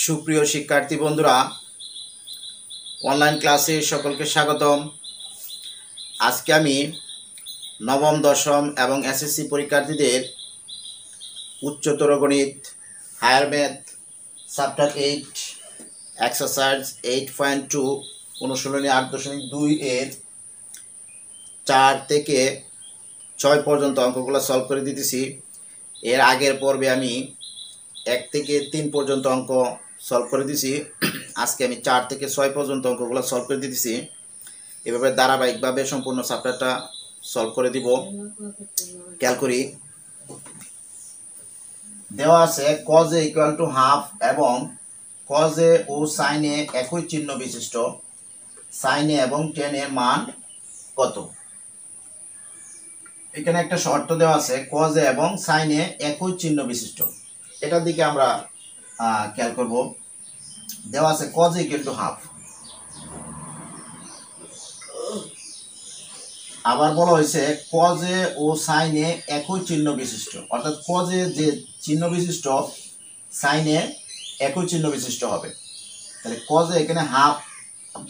সুপ্রিয় শিক্ষার্থী বন্ধুরা, অনলাইন ক্লাসে সকলকে স্বাগতম। আজকে আমি নবম, দশম এবং এসএসসি পরীক্ষার্থীদের উচ্চতর গণিত, হায়ার ম্যাথ, চ্যাপ্টার 8 এক্সারসাইজ 8.2 অনুশীলনী 8.2 এর 4 থেকে 6 পর্যন্ত অঙ্কগুলো সলভ করে দিতেছি। এর আগের পর্বে আমি 1 থেকে 3 পর্যন্ত অঙ্ক সলভ করে দিছি। আজকে আমি 4 থেকে 6 পর্যন্ত অঙ্কগুলো সলভ করে দিতেছি। এভাবে ধারাবাহিকভাবে সম্পূর্ণ চ্যাপ্টারটা সলভ করে দিব। খেয়াল করি, দেওয়া আছে cos a equal to half এবং cos a ও sin a একই চিহ্ন বিশিষ্ট sin a এবং tan এর মান কত। এখানে একটা শর্ত দেওয়া আছে cos a এবং sin a একই চিহ্ন বিশিষ্ট। এটার দিকে আমরা খেয়াল করব। দেওয়া আছে cos a equal to half, আবার বলা হয়েছে cos a ও sin a একই চিহ্ন বিশিষ্ট, অর্থাৎ cos a যে চিহ্ন বিশিষ্ট sin a একই চিহ্ন বিশিষ্ট হবে। তাহলে cos a এখানে হাফ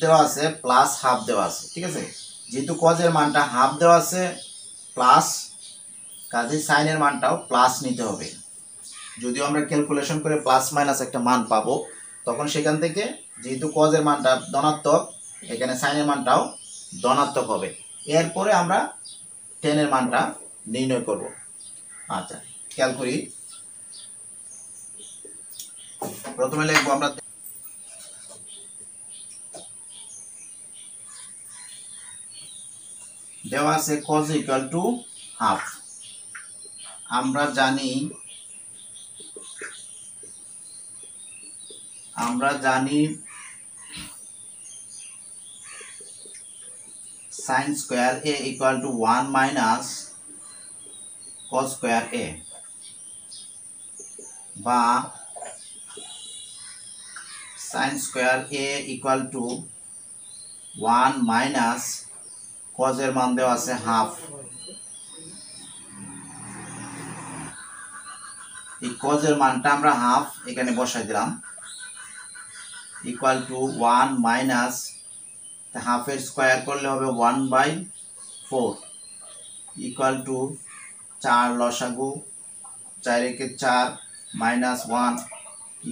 দেওয়া আছে প্লাস হাফ দেওয়া আছে, ঠিক আছে। যেহেতু cos এর মানটা হাফ দেওয়া আছে প্লাস, কাজে sin এর মানটাও প্লাস নিতে হবে। যদিও আমরা ক্যালকুলেশন করে প্লাস মাইনাস একটা মান পাবো, তখন সেখান থেকে যেহেতু cos এর মানটা ধনাত্মক, এখানে sin এর মানটাও ধনাত্মক হবে। এরপরে আমরা tan এর মানটা নির্ণয় করব। আচ্ছা, খেয়াল করি, প্রথমে লিখবো আমরা দেওয়া আছে cos ইকুয়াল টু হাফ। আমরা জানি sin square a equal to 1 minus cos square a, বা sin square a equal to 1 minus cos এর মান দেওয়া আছে হাফ। এই cos এর মানটা আমরা হাফ এখানে বসাই দিলাম, ইকুয়াল টু 1 মাইনাস হাফের স্কয়ার করলে হবে 1/4 ইকুয়াল টু 4 লসাগু 4 একে 4 মাইনাস 1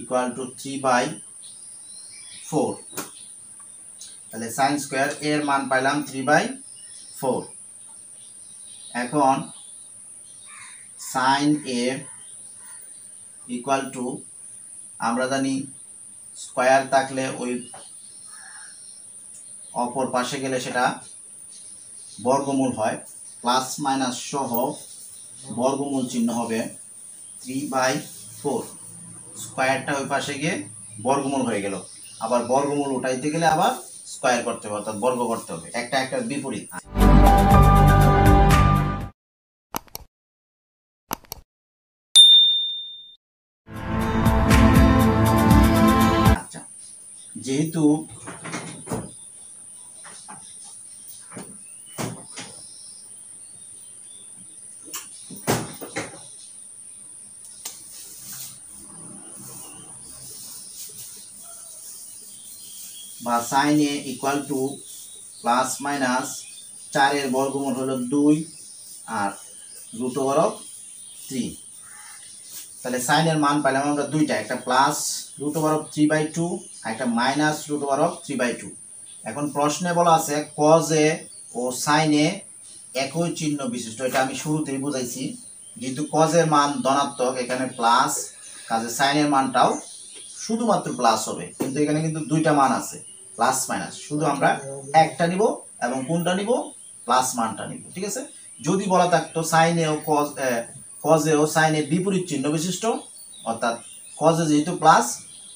ইকুয়াল টু 3/4। তাহলে sin স্কয়ার এর মান পাইলাম 3/4। এখন sin a ইকুয়াল টু, আমরা জানি স্কয়ার থাকলে ওই অপর পাশে গেলে সেটা বর্গমূল হয়, প্লাস মাইনাস সহ বর্গমূল চিহ্ন হবে 3/4। স্কয়ারটা ওই পাশে গিয়ে বর্গমূল হয়ে গেল, আবার বর্গমূল উঠাইতে গেলে আবার স্কয়ার করতে হবে, অর্থাৎ বর্গ করতে হবে, একটা একটা বিপরীত। আচ্ছা, যেহেতু বা sin a equal to plus minus 4 এর বর্গমূল হলো 2 আর রুট ওভার অফ 3। তাহলে sin এর মান পাইলাম আমরা দুইটা, একটা প্লাস রুট ওভার অফ 3/2, একটা মাইনাস রুট ওভার অফ 3/2। এখন প্রশ্নে বলা আছে cos a ও sin a একই চিহ্ন বিশিষ্ট। এটা আমি শুরুতেই বুঝাইছি, যেহেতু cos এর মান ধনাত্মক এখানে প্লাস, কাজে sin এর মানটাও শুধুমাত্র প্লাস হবে, কিন্তু এখানে কিন্তু দুইটা মান আছে প্লাস মাইনাস, শুধু আমরা একটা নিব এবং কোনটা নিব, প্লাস মানটা নিব, ঠিক আছে। যদি বলা থাকতো sin a O cos a ও sin a বিপরীত চিহ্ন বিশিষ্ট, অর্থাৎ cos a যেহেতু প্লাস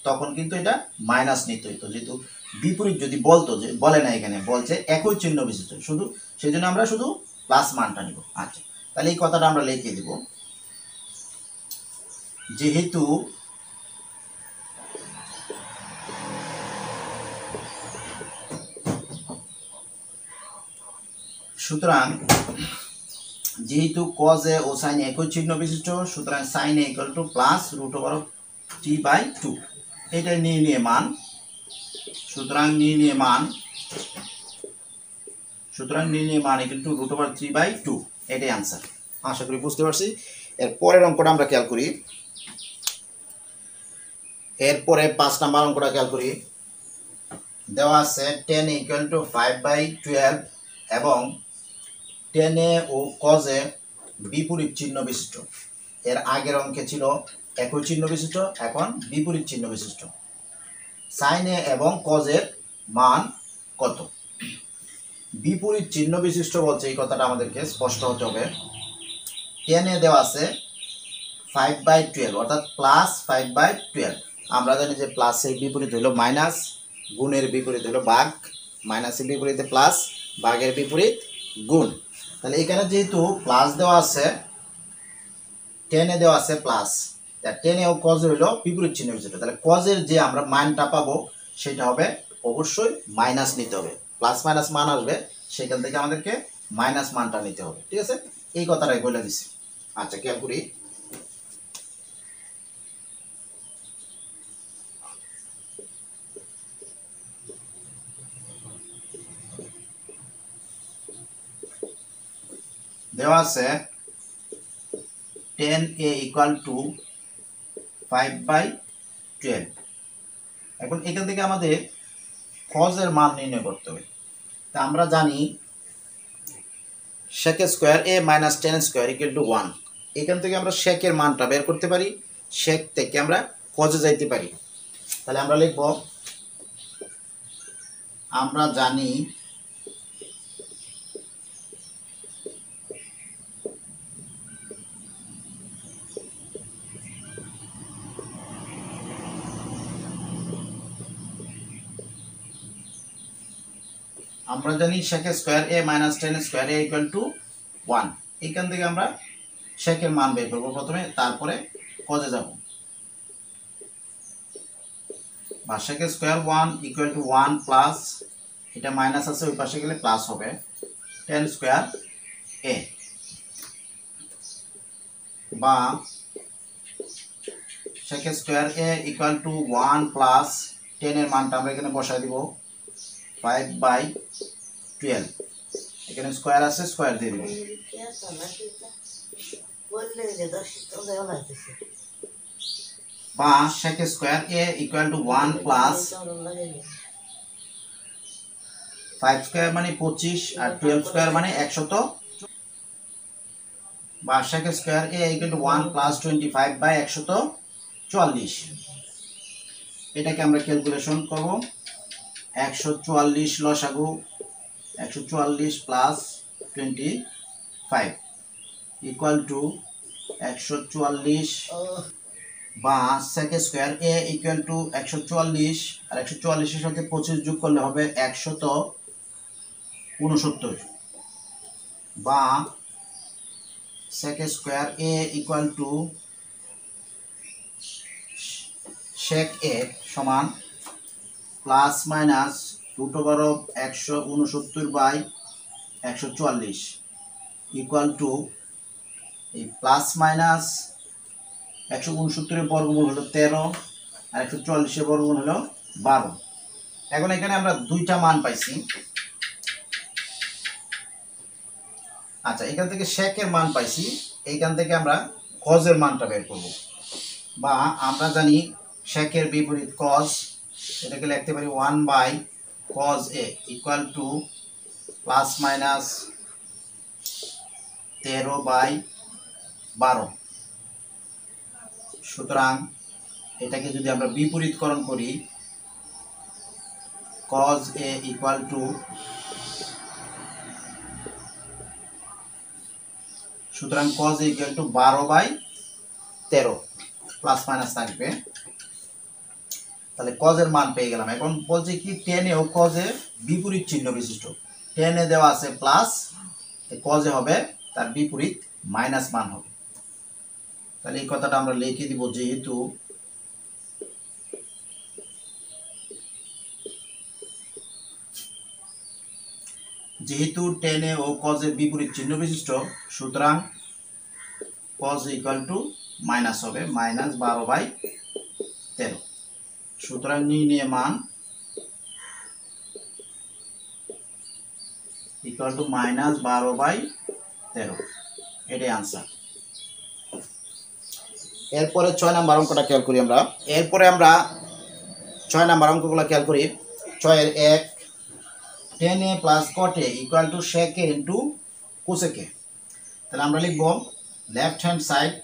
তখন কিন্তু এটা মাইনাস নিতে হইতো, যেহেতু বিপরীত যদি বলতো, যে বলে না, এখানে বলছে একই চিহ্ন বিশিষ্ট, শুধু সেই জন্য আমরা শুধু প্লাস মানটা নিব। আচ্ছা, তাহলে এই কথাটা আমরা লিখে দিব, যেহেতু সুতরাং যেহেতু cos a ও sin a একই চিহ্ন বিশিষ্ট, সুতরাং sin a equal to plus root over of 3/2। এটাই নির্ণয় মান। সুতরাং নির্ণয় মান ইকুয়াল টু √3/2। এটাই आंसर। আশা করি বুঝতে পারছি। এর পরের অঙ্কটা আমরা খেয়াল করি। এরপরে 5 নাম্বার অঙ্কটা খেয়াল করি। দেওয়া আছে 10 = 5/12 এবং 10 ও cos বিপরীত চিহ্ন বিশিষ্ট। এর আগের অঙ্কে ছিল একই চিহ্ন বিশিষ্ট, এখন বিপরীত চিহ্ন বিশিষ্ট। sin এবং cos এর মান কত? বিপরীত চিহ্ন বিশিষ্ট বলছে, এই কথাটা আমাদেরকে স্পষ্ট হতে হবে। 10 দেওয়া আছে 5/12 অর্থাৎ +5/12। আমরা জানি যে প্লাসের বিপরীত হলো মাইনাস, গুণের বিপরীত হলো ভাগ, মাইনাসের বিপরীতে প্লাস, ভাগের বিপরীত গুণ। তাহলে এখানে যেহেতু প্লাস দেওয়া আছে, 10 দেওয়া আছে প্লাস, 10 ও cos হলো বিপরীত চিহ্ন বিশিষ্ট। তাহলে cos এর যে আমরা মানটা পাবো সেটা হবে অবশ্যই মাইনাস নিতে হবে। প্লাস মাইনাস মান আসবে, সেখান থেকে আমাদেরকে মাইনাস মানটা নিতে হবে। ঠিক আছে, এই কথাটাই বলে দিছি। আচ্ছা খেয়াল করি। দেওয়া আছে 10a = 5/12। এখন এখান থেকে আমাদের cos এর মান নির্ণয় করতে হবে। তা আমরা জানি sec² a - tan² = 1। এখান থেকে আমরা sec এর মানটা বের করতে পারি, sec থেকে আমরা cos এ যাইতে পারি। তাহলে আমরা লিখব, আমরা জানি sec² a - tan² = 1। এখান থেকে আমরা sec এর মান বের করব প্রথমে, তারপরে cos এ যাব। বা sec² 1 = 1 প্লাস, এটা মাইনাস আছে ওই পাশে গেলে প্লাস হবে, tan² a। বা sec² a = 1 প্লাস 10 এর মানটা আমরা এখানে বসায় দিব 5/12। এখানে স্কয়ার আছে, স্কয়ার দিয়ে দিব। বা sec² a = 1 প্লাস 5² মানে 25 আর 12² মানে 100। বা sec² a = 1 প্লাস 25/140। এটাকে আমরা ক্যালকুলেশন করব। 144 লসাগু, 144 প্লাস 25 = 144। বা sec² a = 144 আর 144 এর সাথে 25 যোগ করলে হবে 169। বা sec² a = sec a সমান প্লাস মাইনাস √169/140 = এই প্লাস মাইনাস 169 এর বর্গমূল হলো 13 আর 144 এর বর্গমূল হলো 12। এখন এখানে আমরা দুইটা মান পাইছি। আচ্ছা, এখান থেকে sec এর মান পাইছি, এইখান থেকে আমরা cos এর মানটা বের করব। বা আমরা জানি sec এর বিপরীত cos, এটাকে লিখতে পারি 1/cos a = প্লাস মাইনাস 13/12। সুতরাং এটাকে যদি আমরা বিপরীতকরণ করি, cos a = সুতরাং cos a = 12/13 প্লাস মাইনাস থাকবে। তাহলে cos এর মান পেয়ে গেলাম। এখন বলছে কি 10 ও cos এ বিপরীত চিহ্ন বিশিষ্ট। 10 এ দেওয়া আছে প্লাস, cos এ হবে তার বিপরীত মাইনাস মান হবে। তাহলে এই কথাটা আমরা লিখে দিব, যেহেতু 10 ও cos এর বিপরীত চিহ্ন বিশিষ্ট, সুতরাং cos = মাইনাস হবে -12/13। সুতরাং নির্ণয় মান ইকুয়াল টু -12/13, এটাই आंसर। এরপরে 6 নাম্বার অঙ্কটা খেয়াল করি আমরা। এরপরে আমরা 6 নাম্বার অঙ্কগুলো খেয়াল করি। 6 এর 1 tan a plus cot a equal to sec a into cosec a। তাহলে আমরা লিখব left hand side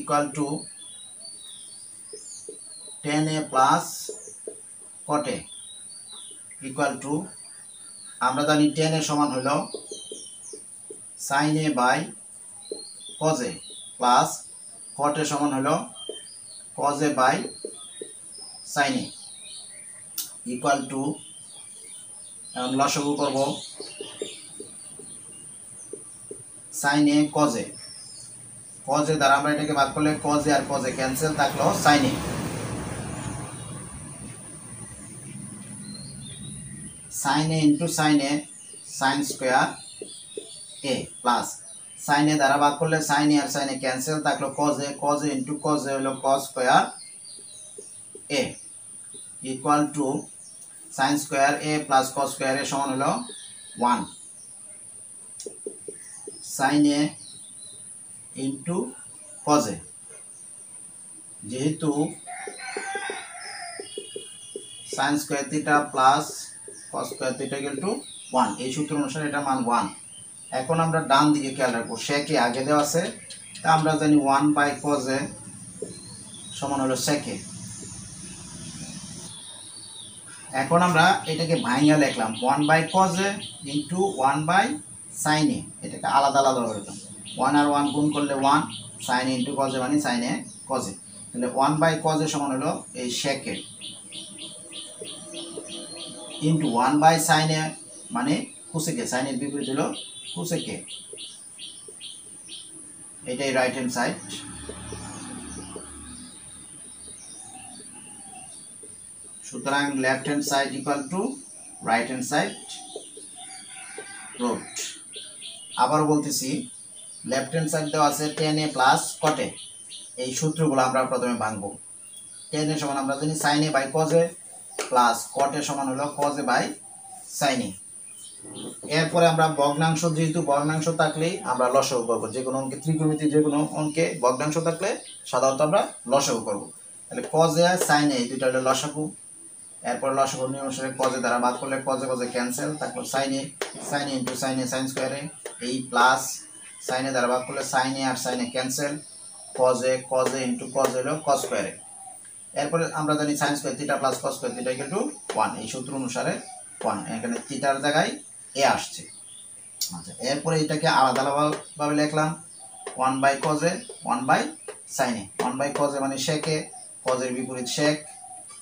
equal to tan a plus cot a equal to আমরা জানি tan a সমান হলো sin a by cos a plus cot a সমান হলো cos a by sin a equal to লসাগু করব sin a cos a দ্বারা আমরা এটাকে ভাগ করলে cos a আর cos a ক্যান্সেল থাকলো sin a into sin a sin square a plus sin a দ্বারা ভাগ করলে sin a আর sin a ক্যান্সেল থাকলো cos a into cos a হলো cos square a equal to sin square a plus cos square a সমান হলো 1 sin a into cos a যেহেতু sin square theta plus cos square theta equal to 1 এই সূত্র অনুসারে এটা মান 1। এখন আমরা ডান দিকে খেয়াল রাখবো sec a আগে দেওয়া আছে, তা আমরা জানি 1/cos a সমান হলো sec a। এখন আমরা এটাকে ভাঙিয়ে লিখলাম 1/cos a into 1/sin a, এটাকে আলাদা আলাদা করলাম 1 আর 1 গুণ করলে 1 sin a into cos a মানে sin a cos a, তাহলে 1/cos a সমান হলো এই sec a into 1/sin a মানে cosec a, sin এর বিপরীত হলো cosec a, এটাই রাইট হ্যান্ড সাইড। সুতরাং left hand side equal to right hand side root. আবার বলতেছি লেফট হ্যান্ড সাইড দেওয়া আছে tan a plus cot a, এই সূত্রগুলো আমরা প্রথমে ভাঙবো। tan a সমান আমরা জানি sin a by cos a plus cot a সমান হলো cos a by sin a। এরপরে আমরা ভগ্নাংশ, যেহেতু ভগ্নাংশ থাকলেই আমরা লসাগু করব, যে কোনো অঙ্কে ত্রিকোণমিতির যে কোনো অঙ্কে ভগ্নাংশ থাকলে সাধারণত আমরা লসাগু করব। তাহলে cos a আর sin a এই দুটো হলো লসাগু। এরপর লসাগু নিয়ম অনুসারে cos a দ্বারা ভাগ করলে cos a ক্যান্সেল, তারপর sin a into sin a sin square a এই প্লাস sin a দ্বারা ভাগ করলে sin a আর sin a cancel, cos a into cos a হলো cos square a। এরপরে আমরা জানি sin square theta plus cos square theta equal to 1, এই সূত্র অনুসারে 1, এখানে থিটার জায়গায় a আসছে। আচ্ছা, এরপরে এটাকে আলাদা আলাদাভাবে লিখলাম 1/cos a 1/sin a। 1/cos a মানে sec a, cos এর বিপরীত sec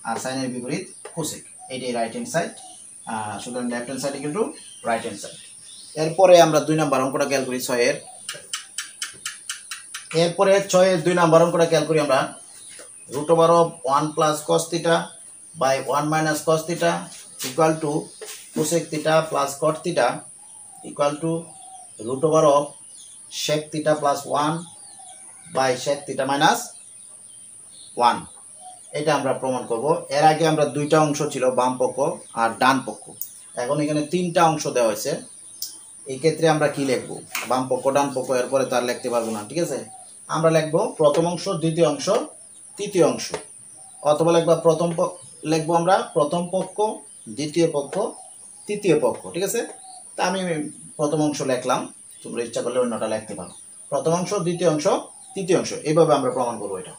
আর sin এর বিপরীত cosec, এটাই রাইট হ্যান্ড সাইড। সুতরাং left hand side equal to right hand side. এরপরে আমরা 2 নাম্বার অঙ্কটা খেয়াল করি 6 এর। এরপরে 6 এর 2 নাম্বার অঙ্কটা খেয়াল করি আমরা। √1 plus cos theta by 1 minus cos theta equal to cosec theta plus cot theta equal to √sec theta plus 1 by sec theta minus 1, এটা আমরা প্রমাণ করব। এর আগে আমরা দুইটা অংশ ছিল, বাম পক্ষ আর ডান পক্ষ, এখন এখানে তিনটা অংশ দেওয়া হয়েছে। এই ক্ষেত্রে আমরা কি লিখব, বাম পক্ষ ডান পক্ষ, এরপরে তার লিখতে পারবো না, ঠিক আছে। আমরা লিখব প্রথম অংশ, দ্বিতীয় অংশ, তৃতীয় অংশ, অথবা লিখবো আমরা প্রথম পক্ষ, দ্বিতীয় পক্ষ, তৃতীয় পক্ষ, ঠিক আছে। তা আমি প্রথম অংশ লিখলাম, তোমরা ইচ্ছা করলে অন্যটা লিখতে পারো। প্রথম অংশ, দ্বিতীয় অংশ, তৃতীয় অংশ, এইভাবে আমরা প্রমাণ করবো এটা।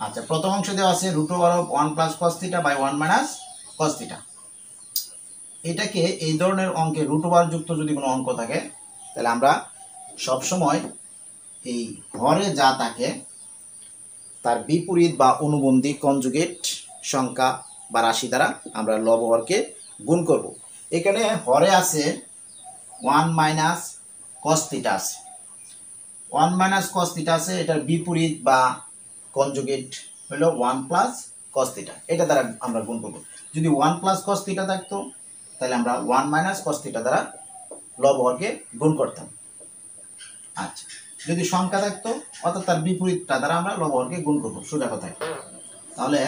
আচ্ছা, প্রথম অংশ দেওয়া আছে √1 plus cos theta by 1 minus cos theta। এটাকে এই ধরনের অঙ্কে √1 যুক্ত যদি কোনো অঙ্ক থাকে, তাহলে আমরা সবসময় এই হরে যা থাকে তার বিপরীত বা অনুবন্ধী কনজুগেট সংখ্যা বা রাশি দ্বারা আমরা লব হরকে গুণ করব। এখানে হরে আছে 1 minus cos theta আছে, 1 minus cos theta আছে, এটার বিপরীত বা কনজুগেট হলো 1 প্লাস কস থিটা, এটা দ্বারা আমরা গুণ করব। যদি 1 প্লাস কস থিটা থাকতো তাহলে আমরা 1 মাইনাস কস থিটা দ্বারা লব হরকে গুণ করতাম। আচ্ছা, যদি সংখ্যা থাকতো অর্থাৎ তার বিপরীতটা দ্বারা আমরা লব হরকে গুণ করব, সোজা কথায়। তাহলে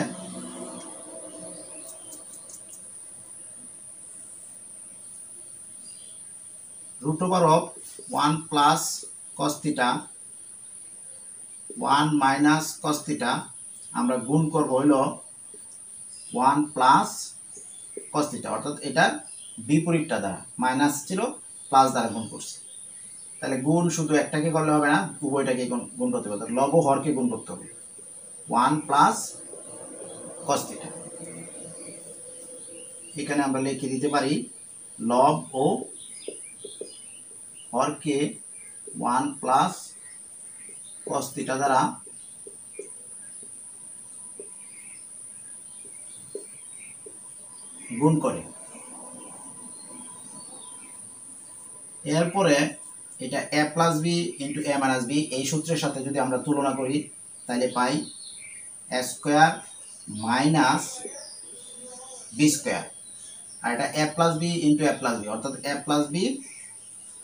root over of 1 plus cos theta 1 minus cos theta আমরা গুণ করব হইল 1 প্লাস কস থিটা, অর্থাৎ এটা বিপরীতটা দ্বারা, মাইনাস ছিল প্লাস দ্বারা গুণ করছি। তাহলে গুণ শুধু একটাকে করলে হবে না, উভয়টাকে গুণ করতে হবে, লব হরকে গুণ করতে হবে। 1 প্লাস কস থিটা, এখানে আমরা লিখে দিতে পারি লব ও হরকে 1 প্লাস কস থিটা দ্বারা গুণ করে। এরপরে এটা a plus B into a minus B, এই সূত্রের সাথে যদি আমরা তুলনা করি তাহলে পাই a square minus B square, আর এটা a plus B into a plus B, অর্থাৎ a plus B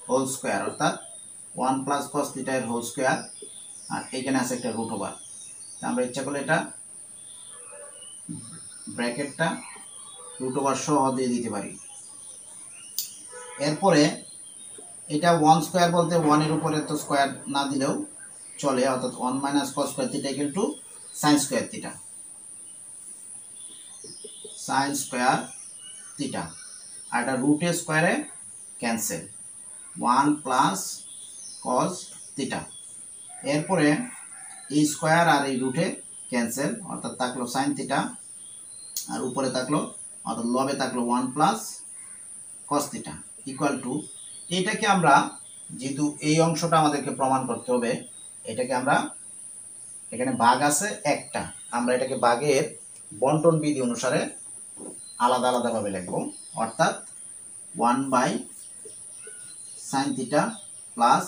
whole square, অর্থাৎ 1 প্লাস কস থিটা এর হোল স্কোয়ার, আর এখানে আছে একটা রুট ওভার। আমরা ইচ্ছা করলে এটা ব্র্যাকেটটা রুট ওভার সহ দিয়ে দিতে পারি। এরপরে এটা 1 স্কোয়ার বলতে 1 এর উপরে তো স্কোয়ার না দিলেও চলে, অর্থাৎ 1 minus cos square theta equal to sine square theta, sine square theta, আর এটা রুট এ স্কোয়ারে ক্যান্সেল, 1 প্লাস কস থিটা। এরপরে এই স্কোয়ার আর এই রুটে ক্যান্সেল, অর্থাৎ থাকলো সাইন থিটা, আর উপরে থাকলো অর্থাৎ লবে থাকলো 1 plus cos theta equal to, এটাকে আমরা যেহেতু এই অংশটা আমাদেরকে প্রমাণ করতে হবে, এটাকে আমরা এখানে ভাগ আছে একটা, আমরা এটাকে ভাগের বন্টন বিধি অনুসারে আলাদা আলাদাভাবে লিখব, অর্থাৎ 1 by sine theta plus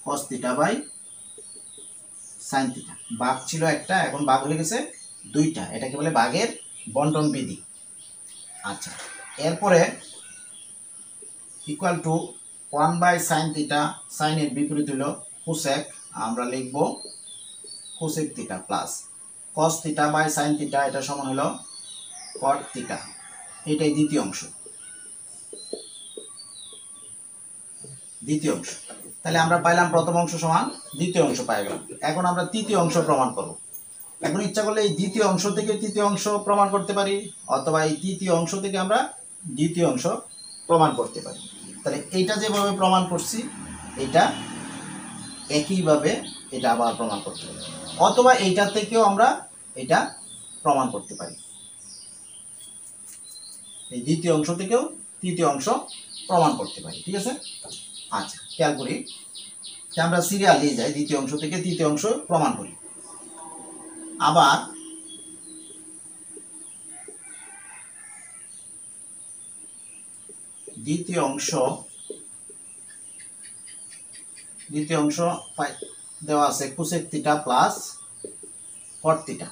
cos theta by sine theta. ভাগ ছিল একটা, এখন ভাগ হয়ে গেছে দুইটা, এটাকে বলে ভাগের বন্টন বিধি। আচ্ছা, এরপরে equal to 1 by sine theta, সাইনের বিপরীত হলো কোসেক, আমরা লিখব cosec theta plus cos theta by sine theta, এটা সমান হলো কট থিটা। এটাই দ্বিতীয় অংশ, দ্বিতীয় অংশ। তাহলে আমরা পাইলাম প্রথম অংশ সমান দ্বিতীয় অংশ পাই গেলাম। এখন আমরা তৃতীয় অংশ প্রমাণ করব। এখন ইচ্ছা করলে এই দ্বিতীয় অংশ থেকে তৃতীয় অংশ প্রমাণ করতে পারি, অথবা এই তৃতীয় অংশ থেকে আমরা দ্বিতীয় অংশ প্রমাণ করতে পারি। তাহলে এইটা যেভাবে প্রমাণ করছি এটা একইভাবে এটা আবার প্রমাণ করতে পারি, অথবা এইটা থেকেও আমরা এটা প্রমাণ করতে পারি, এই দ্বিতীয় অংশ থেকেও তৃতীয় অংশ প্রমাণ করতে পারি। ঠিক আছে, আচ্ছা খেয়াল করি, আমরা সিরিয়াল নিয়ে যাই, দ্বিতীয় অংশ থেকে তৃতীয় অংশ প্রমাণ করি। আবার দ্বিতীয় অংশ দেওয়া আছে cosec theta plus cot theta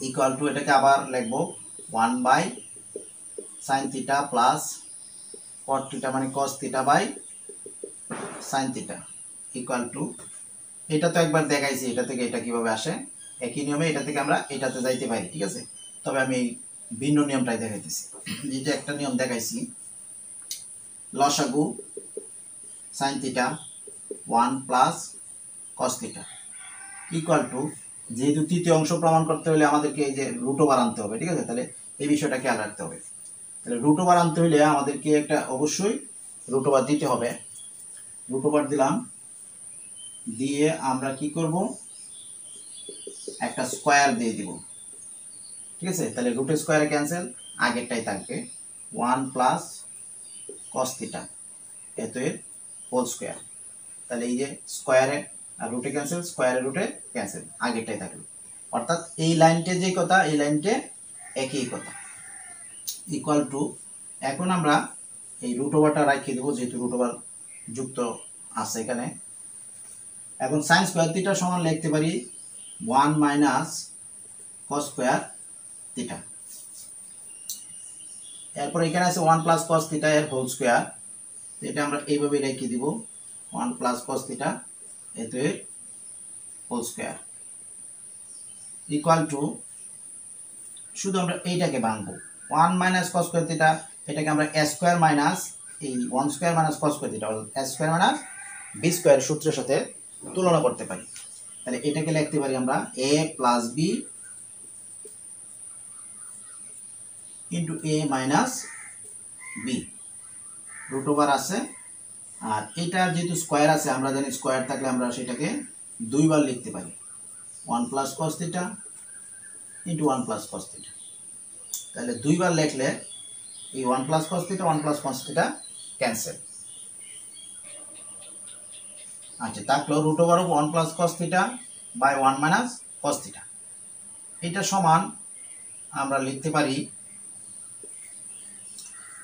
equal to, এটাকে আবার লিখব 1 by sine theta plus cot theta মানে cos theta by sine theta equal to, এটা তো একবার দেখাইছি, এটা থেকে এটা কিভাবে আসে, একই নিয়মে এটা থেকে আমরা এটাতে যাইতে পারি। ঠিক আছে, তবে আমি ভিন্ন নিয়মটাই দেখাইতেছি। যেটা একটা নিয়ম দেখাইছি, লসাগু sine theta 1 plus cos theta equal two, যেহেতু তৃতীয় অংশ প্রমাণ করতে হলে আমাদেরকে এই যে রুট ওভার আনতে হবে। ঠিক আছে, তাহলে এই বিষয়টা খেয়াল রাখতে হবে। তাহলে রুট ওভার আনতে হলে আমাদেরকে একটা অবশ্যই রুট ওভার দিতে হবে। রুট ওভার দিলাম, দিয়ে আমরা কি করব, একটা স্কোয়ার দিয়ে দিব। ঠিক আছে, তাহলে রুট স্কোয়ারে ক্যান্সেল, আগেরটাই থাকবে 1 প্লাস কস থিটা এত এর হোল স্কোয়ার। তাহলে এই যে স্কোয়ারে আর রুটে ক্যান্সেল, স্কোয়ারে রুটে ক্যান্সেল, আগেরটাই থাকলো। অর্থাৎ এই লাইনটে যে কথা, এই লাইনটে একই কথা ইকুয়াল টু, এখন আমরা এই রুট ওভারটা রাখিয়ে দেবো, যেহেতু রুট ওভার যুক্ত আছে এখানে। এখন সাইন স্কোয়ার থিটা সমান লিখতে পারি 1 মাইনাস cos স্কয়ার থিটা। এরপর এখানে আছে 1 প্লাস cos থিটা এর হোল স্কয়ার, এটা আমরা এইভাবে রেখে দিব 1 প্লাস cos থিটা এর হোল স্কয়ার ইকুয়াল টু, শুধু আমরা এইটাকে ভাঙবো 1 মাইনাস cos স্কয়ার থিটা, এটাকে আমরা a স্কয়ার মাইনাস এই 1 square minus cos square theta a square minus b square সূত্রের সাথে তুলনা করতে পারি। তাহলে এটাকে লিখতে পারি আমরা a plus b into a minus b root over আছে, আর এটা যেহেতু স্কয়ার আছে আমরা জানি স্কয়ার থাকলে আমরা সেটাকে দুইবার লিখতে পারি 1 plus cos theta into 1 plus cos theta. তাহলে দুইবার লিখলে এই 1 plus cos theta 1 plus cos theta cancel. আচ্ছা, থাকলো root over of 1 plus cos theta by 1 minus cos theta. এটা সমান আমরা লিখতে পারি,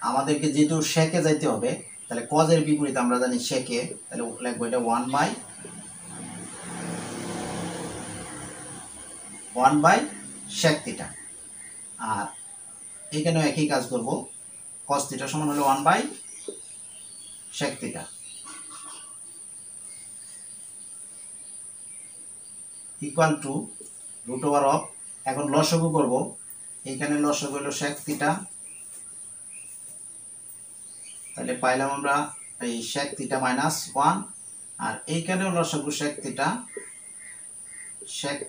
আমাদেরকে যেহেতু সেকে যাইতে হবে তাহলে cos এর বিপরীত আমরা জানি সেকে, তাহলে লিখবো এটা 1 বাই sec থিটা। আর এখানেও একই কাজ করব, cos থিটা সমান হলো 1 by sec theta equal to root over of, এখন লসাগু করব, এখানে লসাগু হলো sec থিটা, তাহলে পাইলাম আমরা এই sec থিটা মাইনাস 1, আর এইখানেও লসাগু sec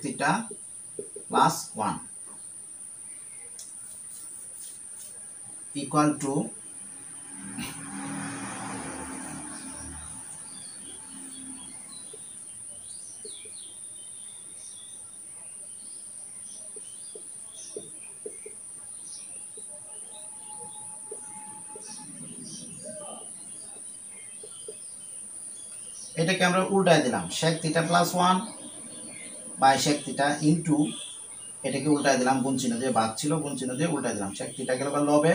theta plus 1 equal to এটাকে আমরা উল্টায় দিলাম sec theta plus 1 by sec theta into, এটাকে উল্টায় দিলাম, গুণ চিহ্ন দিয়ে ভাগ ছিল, গুণ চিহ্ন দিয়ে উল্টায় দিলাম, sec থিটা গেল লবে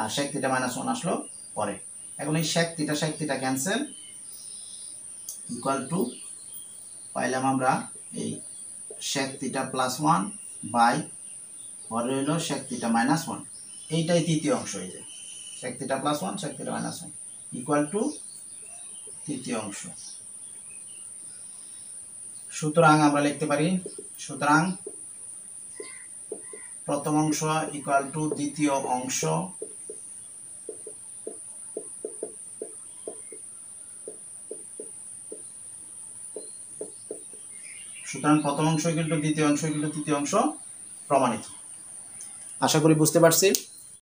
আর sec থিটা মাইনাস 1 আসলো পরে। এখন এই sec theta cancel equal to পাইলাম আমরা এই sec থিটা প্লাস 1 বাই পরে হইল sec থিটা মাইনাস 1, এইটাই তৃতীয় অংশ, এই যে sec theta plus 1 sec theta minus 1 equal two তৃতীয় অংশ। সুতরাং আমরা লিখতে পারি, সুতরাং প্রথম অংশ ইকুয়াল টু দ্বিতীয় অংশ, সুতরাং প্রথম অংশ ইকুয়াল টু দ্বিতীয় অংশ ইকুয়াল টু তৃতীয় অংশ প্রমাণিত। আশা করি বুঝতে পারছি।